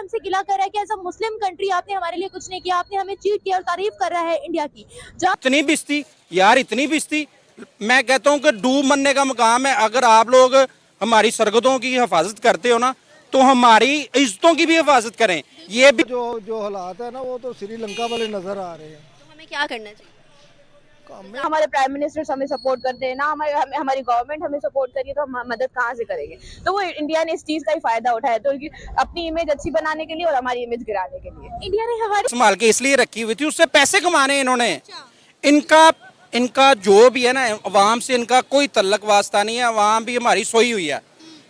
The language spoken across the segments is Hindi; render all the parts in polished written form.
हमसे गिला कर रहा है कि एज अ मुस्लिम कंट्री आपने हमारे लिए कुछ नहीं किया, आपने हमें चीट किया और तारीफ कर रहा है इंडिया की। इतनी बेइज्जती यार, इतनी बेइज्जती। मैं कहता हूँ कि डूब मरने का मकाम है। अगर आप लोग हमारी सरहदों की हिफाजत करते हो ना, तो हमारी इज्जतों की भी हिफाजत करें। ये भी जो जो हालात है ना, वो तो श्रीलंका वाले नजर आ रहे हैं। तो हमें क्या करना चाहिए? ना हमारे प्राइम मिनिस्टर हमें सपोर्ट करते हैं, ना हमारी गवर्नमेंट हमें सपोर्ट करिए, तो हम मदद कहाँ से करेंगे। तो वो इंडिया ने इस चीज का ही फायदा उठाया, तो अपनी इमेज अच्छी बनाने के लिए और हमारी इमेज गिराने के लिए इंडिया ने हमारी संभाल के इसलिए रखी हुई थी, उससे पैसे कमाने इन्होंने। इनका इनका जो भी है ना, अवाम से इनका कोई तल्लक वास्ता नहीं है। अवाम भी हमारी सोई हुई है।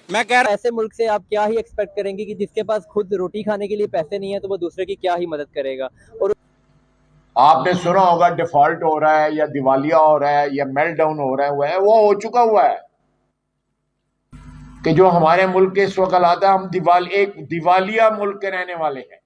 मैं कह रहा ऐसे मुल्क से आप क्या ही एक्सपेक्ट करेंगे कि जिसके पास खुद रोटी खाने के लिए पैसे नहीं है, तो वो दूसरे की क्या ही मदद करेगा। और आपने सुना होगा डिफॉल्ट हो रहा है या दिवालिया हो रहा है या मेल्टडाउन हो रहा है, वो हो चुका हुआ है कि जो हमारे मुल्क के इस वक्त हालात है, हम एक दिवालिया मुल्क के रहने वाले हैं।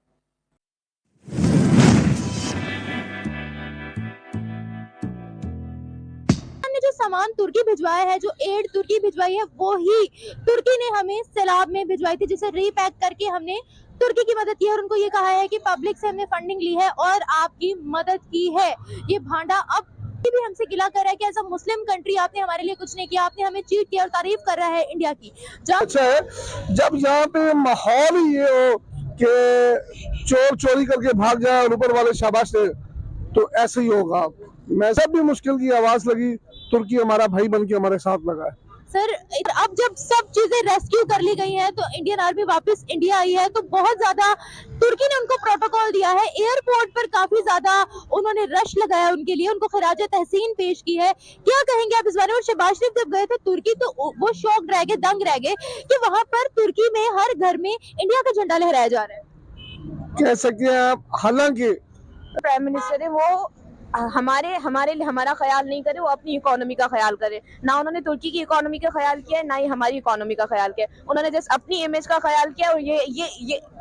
जो सामान तुर्की भिजवाया है, जो एड तुर्की भिजवाई है, वो ही तुर्की ने हमें सैलाब में भिजवाई थी, जिसे रीपैक करके हमने तुर्की की मदद की है और उनको ये कहा है कि पब्लिक से हमने फंडिंग ली है और आपकी मदद की है। ये भांडा अब भी हमसे गिला कर रहा है कि एज अ मुस्लिम कंट्री आपने हमारे लिए कुछ नहीं किया, आपने हमें चीट किया और तारीफ कर रहा है इंडिया की। अच्छा है जब यहाँ पे माहौल ही ये हो कि चोर चोरी करके भाग जाए और ऊपर वाले शाबाश दे, तो ऐसे ही होगा। मैं सब भी मुश्किल की आवाज लगी, तुर्की हमारा भाई बन के हमारे साथ लगा है। सर अब जब सब चीजें रेस्क्यू कर ली गई हैं, तो इंडियन आर्मी वापस इंडिया आई है, तो बहुत ज्यादा तुर्की ने उनको प्रोटोकॉल दिया है। एयरपोर्ट पर काफी ज्यादा उन्होंने रश लगाया उनके लिए, उनको खराज तहसीन पेश की है। क्या कहेंगे आप इस बारे में? और शहबाज शरीफ जब गए थे तुर्की, तो वो शॉक रह गए, दंग रह गए कि वहां पर तुर्की में हर घर में इंडिया का झंडा लहराया जा रहा है। कह सकते हैं आप, हालांकि प्राइम मिनिस्टर है वो हमारा ख्याल नहीं करे, वो अपनी इकोनॉमी का ख्याल करे। ना उन्होंने तुर्की की इकोनॉमी का ख्याल किया है, ना ही हमारी इकोनॉमी का ख्याल किया। उन्होंने जस्ट अपनी इमेज का ख्याल किया और ये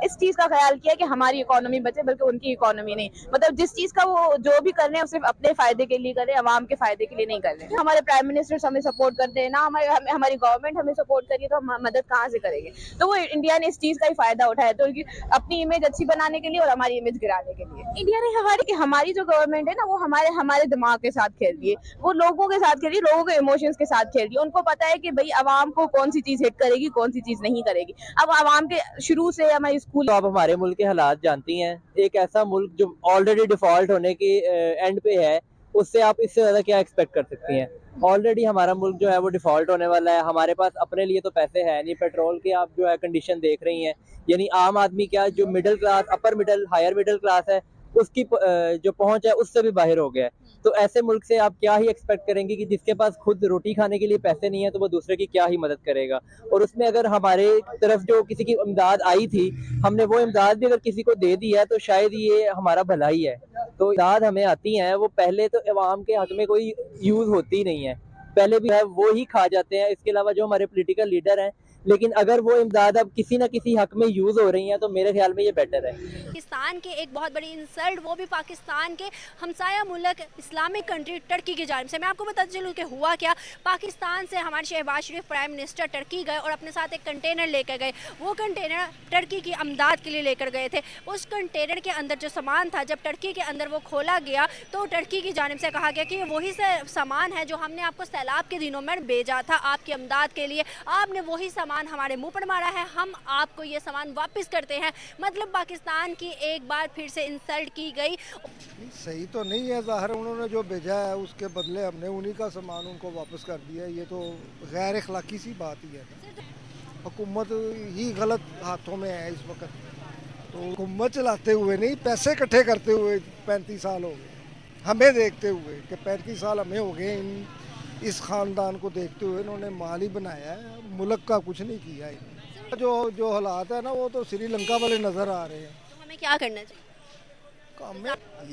इस चीज का ख्याल किया कि हमारी इकोनॉमी बचे, बल्कि उनकी इकोनॉमी नहीं। मतलब जिस चीज का वो जो भी कर रहे हैं, सिर्फ अपने फायदे के लिए कर रहे हैं, अवाम के फायदे के लिए नहीं कर रहे हैं। हमारे प्राइम मिनिस्टर हमें सपोर्ट करते हैं, ना हमारी गवर्नमेंट हमें सपोर्ट करिए, तो हम मदद कहाँ से करेंगे। तो वो इंडिया ने इस चीज का ही फायदा उठाया, तो अपनी इमेज अच्छी बनाने के लिए और हमारी इमेज गिराने के लिए इंडिया ने हमारी जो गवर्नमेंट है ना, वो हमारे दिमाग के साथ खेल रही है, वो लोगों के साथ खेल रही है, लोगों के इमोशंस के साथ खेल रही है। उनको पता है कि भाई अवाम को कौन सी चीज हिट करेगी, कौन सी चीज नहीं करेगी। अब अवाम के शुरू से हमारे स्कूल तो आप हमारे मुल्क के हालात जानती हैं। एक ऐसा मुल्क जो ऑलरेडी डिफॉल्ट होने की एंड पे है, उससे आप इससे ज्यादा क्या एक्सपेक्ट कर सकती हैं। ऑलरेडी हमारा मुल्क जो है वो डिफॉल्ट होने वाला है। हमारे पास अपने लिए तो पैसे है नहीं। पेट्रोल के आप जो है कंडीशन देख रही हैं, यानी आम आदमी क्या, जो middle class, upper middle, higher middle class है, उसकी जो पहुंच है उससे भी बाहर हो गया है। तो ऐसे मुल्क से आप क्या ही एक्सपेक्ट करेंगे कि जिसके पास खुद रोटी खाने के लिए पैसे नहीं है, तो वो दूसरे की क्या ही मदद करेगा। और उसमें अगर हमारे तरफ जो किसी की इमदाद आई थी, हमने वो इमदाद भी अगर किसी को दे दी है, तो शायद ये हमारा भला ही है। तो इमदाद हमें आती है, वो पहले तो अवाम के हक में कोई यूज होती नहीं है, पहले भी है वो ही खा जाते हैं। इसके अलावा जो हमारे पॉलिटिकल लीडर हैं, लेकिन अगर वो इमदाद अब किसी न किसी हक में यूज हो रही है, तो मेरे ख्याल में ये बेटर है। पाकिस्तान के एक बहुत बड़ी इंसल्ट, वो भी पाकिस्तान के हमसाया मुल्क इस्लामिक कंट्री टर्की की जानिब से। मैं आपको बताती चलूँ कि हुआ क्या। पाकिस्तान से हमारे शहबाज शरीफ प्राइम मिनिस्टर टर्की गए और अपने साथ एक कंटेनर लेकर गए। वो कंटेनर टर्की की अमदाद के लिए लेकर गए थे। उस कंटेनर के अंदर जो सामान था, जब टर्की के अंदर वो खोला गया, तो टर्की की जानिब से कहा गया कि वही सामान है जो हमने आपको सैलाब के दिनों में भेजा था आपकी अमदाद के लिए। आपने वही सामान हमारे मुंह पर मारा है, हम आपको ये सामान वापस करते हैं। मतलब पाकिस्तान की एक बार फिर से इंसल्ट की गई। सही तो नहीं है, ज़ाहिर उन्होंने जो भेजा है उसके बदले हमने उन्हीं का सामान उनको वापस कर दिया। ये तो गैर अखलाकी सी बात ही है। हुकूमत ही गलत हाथों में है इस वक्त। तो हुकूमत चलाते हुए नहीं, पैसे इकट्ठे करते हुए 35 साल हो गए, हमें देखते हुए कि 35 साल हमें हो गए इस ख़ानदान को देखते हुए। इन्होंने माल ही बनाया है, मुल्क का कुछ नहीं किया है। जो हालात है ना, वो तो श्रीलंका वाले नज़र आ रहे हैं। तो हमें क्या करना चाहिए?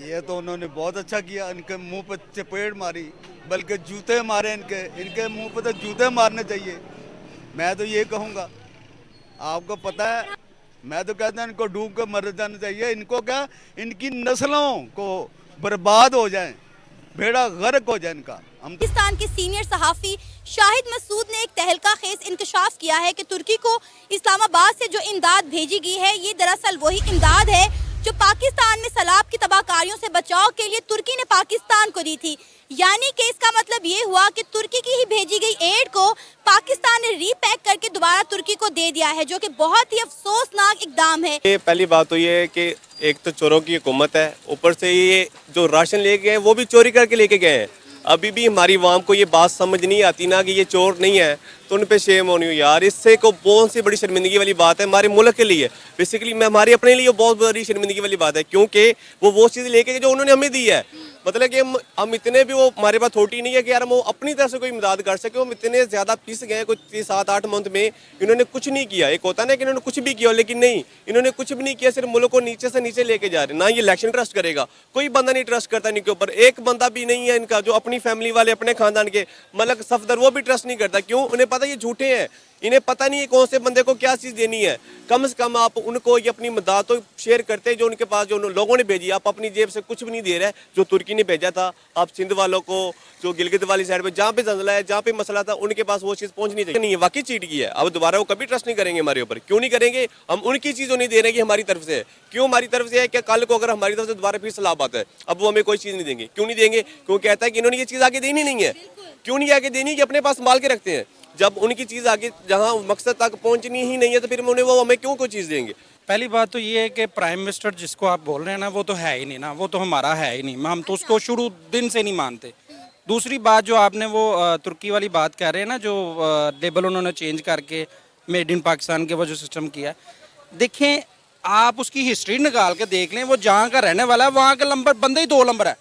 ये तो उन्होंने बहुत अच्छा किया। इनके मुंह पर चपेट मारी, बल्कि जूते मारे। इनके मुंह पर तो जूते मारने चाहिए। मैं तो ये कहूँगा, आपको पता है, मैं तो कहता हूँ इनको डूब कर मर जाना चाहिए। इनको क्या, इनकी नस्लों को बर्बाद हो जाए, बेड़ा गर्क हो जाए इनका। हम पाकिस्तान के सीनियर सहाफ़ी शाहिद मसूद ने एक तहलका खेज इंकशाफ किया है कि तुर्की को इस्लामाबाद से जो इमदाद भेजी गई है ये दरअसल वही इमदाद है जो पाकिस्तान में सैलाब की तबाहकारियों से बचाव के लिए तुर्की ने पाकिस्तान को दी थी। यानी कि इसका मतलब ये हुआ कि तुर्की की ही भेजी गई एड को पाकिस्तान ने रीपैक करके दोबारा तुर्की को दे दिया है, जो कि बहुत ही अफसोसनाक इकदाम है। ये पहली बात तो ये है कि एक तो चोरों की हुकूमत है, ऊपर से ये जो राशन लेके गए वो भी चोरी करके लेके गए हैं। अभी भी हमारी आवाम को ये बात समझ नहीं आती ना कि ये चोर नहीं है, तो उन पे शेम होनी हो यार। इससे को बहुत सी बड़ी शर्मिंदगी वाली बात है हमारे मुल्क के लिए, बेसिकली हमारे अपने लिए बहुत बड़ी शर्मिंदगी वाली बात है, क्योंकि वो चीज़ लेके जो उन्होंने हमें दी है, मतलब कि हम इतने भी वो हमारे पास थोटी नहीं है कि यार हम वो अपनी तरफ से कोई इमदाद कर सके। हम इतने ज़्यादा पिस गए कुछ 7-8 मंथ में, इन्होंने कुछ नहीं किया। एक होता है ना कि इन्होंने कुछ भी किया, लेकिन नहीं, इन्होंने कुछ भी नहीं किया, सिर्फ मुल्क को नीचे से नीचे लेके जा रहे हैं। ना ये इलेक्शन ट्रस्ट करेगा, कोई बंदा नहीं ट्रस्ट करता इनके ऊपर, एक बंदा भी नहीं है इनका जो अपनी फैमिली वाले अपने खानदान के मलक सफदर वो भी ट्रस्ट नहीं करता। क्यों? उन्हें पता ये झूठे हैं, इन्हें पता नहीं है कौन से बंदे को क्या चीज़ देनी है। कम से कम आप उनको ये अपनी मदद तो शेयर करते जो उनके पास जो लोगों ने भेजी। आप अपनी जेब से कुछ भी नहीं दे रहे, जो तुर्की ने भेजा था आप सिंध वालों को, जो गिलगित वाली साइड पे जहाँ पे जंजला है, जहाँ पे मसला था, उनके पास वो चीज़ पहुँचनी चाहिए। नहीं है, वाकई चीट की है। अब दोबारा वो कभी ट्रस्ट नहीं करेंगे हमारे ऊपर। क्यों नहीं करेंगे? हम उनकी चीज़ नहीं दे रहे कि हमारी तरफ से है। क्यों हमारी तरफ से है कि कल को अगर हमारी तरफ से दोबारा फिर सलाह आता है, अब वो हमें कोई चीज़ नहीं देंगे। क्यों नहीं देंगे? क्यों कहता है कि इन्होंने ये चीज़ आगे देनी नहीं है। क्यों नहीं आगे देनी? कि अपने पास संभाल के रखते हैं। जब उनकी चीज़ आगे जहाँ मकसद तक पहुँचनी ही नहीं है, तो फिर उन्हें वो हमें क्यों कोई चीज़ देंगे? पहली बात तो ये है कि प्राइम मिनिस्टर जिसको आप बोल रहे हैं ना, वो तो है ही नहीं ना, वो तो हमारा है ही नहीं, हम तो उसको शुरू दिन से नहीं मानते। दूसरी बात जो आपने वो तुर्की वाली बात कह रहे हैं ना, जो लेबल उन्होंने चेंज करके मेड इन पाकिस्तान के वो जो सिस्टम किया, देखें आप उसकी हिस्ट्री निकाल के देख लें, वो जहाँ का रहने वाला है वहाँ का नंबर बंदे ही 2 नंबर है।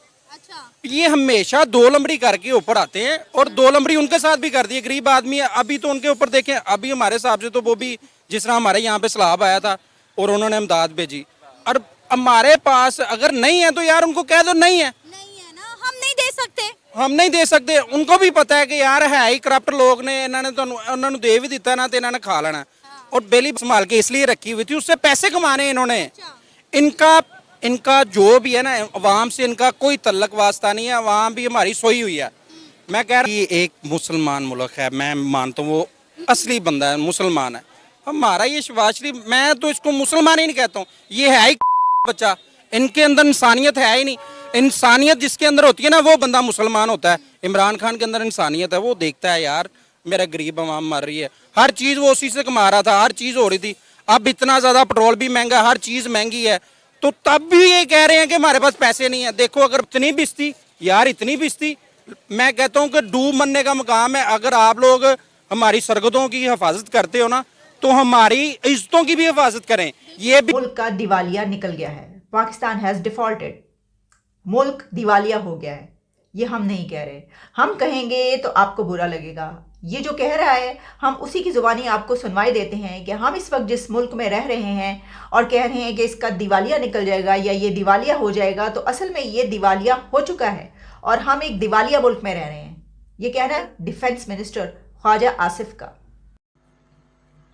ये हमेशा 2 नंबरी करके ऊपर आते हैं, और 2 नंबरी उनके साथ भी कर दिए। गरीब आदमी है, अभी तो उनके ऊपर देखें, अभी हमारे हिसाब से तो वो भी जिस तरह हमारे यहाँ पे सैलाब आया था और उन्होंने इमदाद भेजी, और हमारे पास अगर नहीं है तो यार उनको कह दो नहीं है ना, हम नहीं दे सकते, हम नहीं दे सकते। उनको भी पता है कि यार है ही करप्ट लोग ने, इन्होंने तो उन्होंने दे भी दिता ना, तो इन्होंने खा लेना। और बेली संभाल के इसलिए रखी हुई थी, उससे पैसे कमाने इन्होंने। इनका जो भी है ना, अवाम से इनका कोई तल्लक वास्ता नहीं है, अवाम भी हमारी सोई हुई है। मैं कह रहा हूँ एक मुसलमान मुल्क है, मैं मानता हूँ वो असली बंदा है, मुसलमान है। हमारा ये शहबाज शरीफ, मैं तो इसको मुसलमान ही नहीं कहता हूँ, ये है ही बच्चा, इनके अंदर इंसानियत है ही नहीं। इंसानियत जिसके अंदर होती है ना, वो बंदा मुसलमान होता है। इमरान खान के अंदर इंसानियत है, वो देखता है यार मेरा गरीब अवाम मर रही है, हर चीज़ वो उसी से कमा रहा था, हर चीज़ हो रही थी। अब इतना ज़्यादा पेट्रोल भी महंगा, हर चीज़ महंगी है, तो तब भी ये कह रहे हैं कि हमारे पास पैसे नहीं है। देखो अगर इतनी बिस्ती यार, इतनी बिस्ती, मैं कहता हूँ कि डूब मरने का मकाम है। अगर आप लोग हमारी सरहदों की हिफाजत करते हो ना, तो हमारी इज्जतों की भी हिफाजत करें। ये भी मुल्क का दिवालिया निकल गया है, पाकिस्तान हैज़ डिफॉल्टेड, मुल्क दिवालिया हो गया है। ये हम नहीं कह रहे, हम कहेंगे तो आपको बुरा लगेगा। ये जो कह रहा है, हम उसी की ज़ुबानी आपको सुनवाई देते हैं कि हम इस वक्त जिस मुल्क में रह रहे हैं और कह रहे हैं कि इसका दिवालिया निकल जाएगा या ये दिवालिया हो जाएगा, तो असल में ये दिवालिया हो चुका है और हम एक दिवालिया मुल्क में रह रहे हैं। ये कहना है डिफेंस मिनिस्टर ख्वाजा आसिफ का।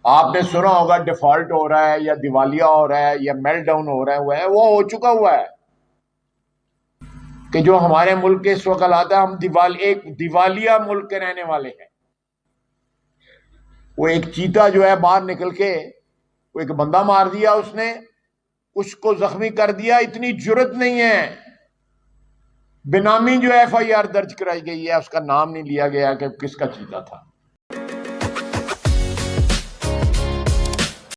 आपने सुना होगा डिफॉल्ट हो रहा है या दिवालिया हो रहा है या मेल्ट डाउन हो रहा है, वो हो चुका हुआ है। कि जो हमारे मुल्क के इस वक्त हालात है, हम एक दिवालिया मुल्क के रहने वाले हैं। वो एक चीता जो है बाहर निकल के वो एक बंदा मार दिया, उसने उसको जख्मी कर दिया। इतनी जुर्रत नहीं है, बेनामी जो FIR दर्ज कराई गई है, उसका नाम नहीं लिया गया कि किसका चीता था।